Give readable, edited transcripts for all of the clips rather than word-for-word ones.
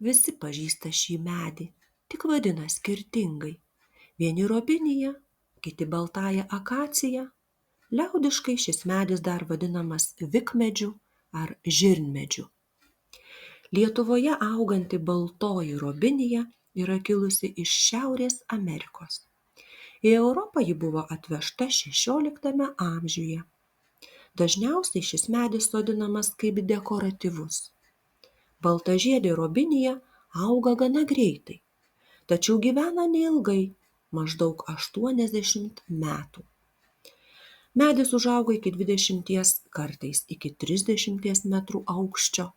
Visi pažįsta šį medį, tik vadina skirtingai. Vieni robinija, kiti baltąja akacija. Liaudiškai šis medis dar vadinamas vikmedžiu ar žirnmedžiu. Lietuvoje auganti baltoji robinija yra kilusi iš Šiaurės Amerikos. Į Europą ji buvo atvežta XVI amžiuje. Dažniausiai šis medis sodinamas kaip dekoratyvus. Baltažiedė robinija auga gana greitai, tačiau gyvena neilgai, maždaug 80 metų. Medis užauga iki 20, kartais iki 30 metrų aukščio.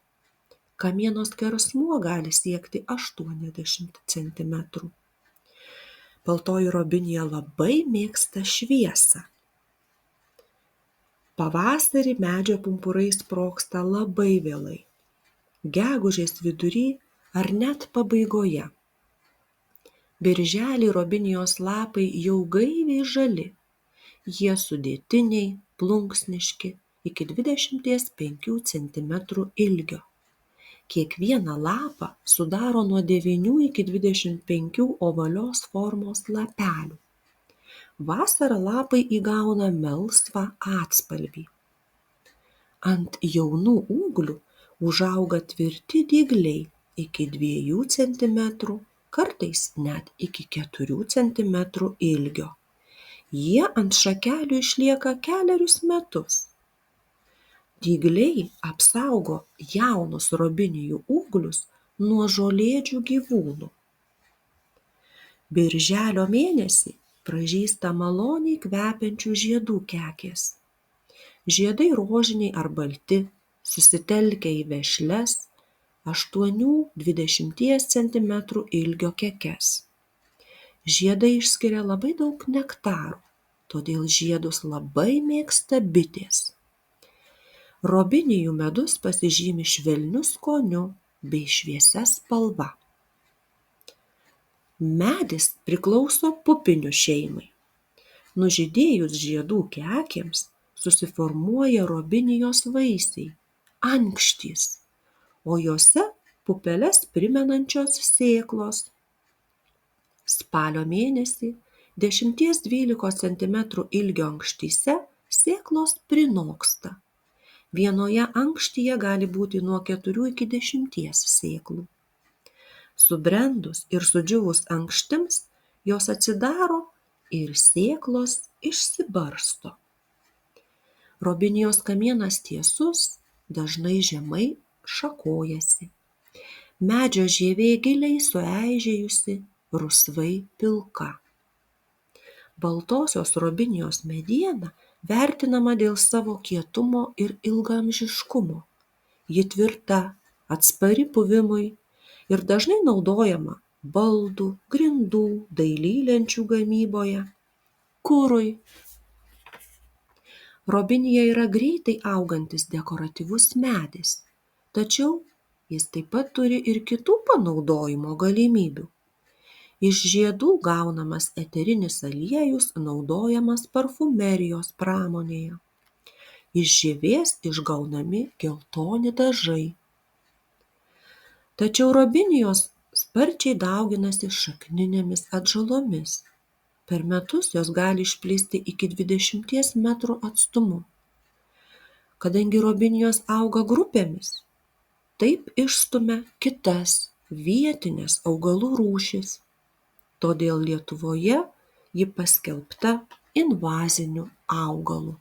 Kamieno skersmuo gali siekti 80 centimetrų. Baltoji robinija labai mėgsta šviesą. Pavasarį medžio pumpurai sprogsta labai vėlai, gegužės vidury ar net pabaigoje. Birželį robinijos lapai jau gaiviai žali, jie sudėtiniai, plunksniški, iki 25 cm ilgio. Kiekvieną lapą sudaro nuo 9 iki 25 ovalios formos lapelių. Vasarą lapai įgauna melsvą atspalvį. Ant jaunų ūglių užauga tvirti dygliai iki 2 cm, kartais net iki 4 cm ilgio. Jie ant šakelių išlieka kelerius metus. Dygliai apsaugo jaunus robinijų ūglius nuo žolėdžių gyvūnų. Birželio mėnesį pražysta maloniai kvepiančių žiedų kekės. Žiedai rožiniai ar balti, susitelkę į vešlias 8–20 cm ilgio kekes. Žiedai išskiria labai daug nektaro, todėl žiedus labai mėgsta bitės. Robinijų medus pasižymi švelniu skoniu bei šviesia spalva. Medis priklauso pupinių šeimai. Nužydėjus žiedų kekėms susiformuoja robinijos vaisiai – ankštys, o jose pupeles primenančios sėklos. Spalio mėnesį 10–12 cm ilgio ankštyse sėklos prinoksta. Vienoje ankštyje gali būti nuo 4 iki 10 sėklų. Subrendus ir sudžiūvus ankštims, jos atsidaro ir sėklos išsibarsto. Robinijos kamienas tiesus, dažnai žemai šakojasi. Medžio žievė giliai sueižėjusi, rusvai pilka. Baltosios robinijos mediena vertinama dėl savo kietumo ir ilgaamžiškumo. Ji tvirta, atspari puvimui ir dažnai naudojama baldų, grindų, dailylenčių gamyboje, kurui. Robinija yra greitai augantis dekoratyvus medis, tačiau jis taip pat turi ir kitų panaudojimo galimybių. Iš žiedų gaunamas eterinis aliejus naudojamas parfumerijos pramonėje. Iš žievės išgaunami geltoni dažai. Tačiau robinijos sparčiai dauginasi šakninėmis atžalomis. Per metus jos gali išplisti iki 20 metrų atstumu. Kadangi robinijos auga grupėmis, taip išstumia kitas vietinės augalų rūšis. Todėl Lietuvoje ji paskelbta invaziniu augalu.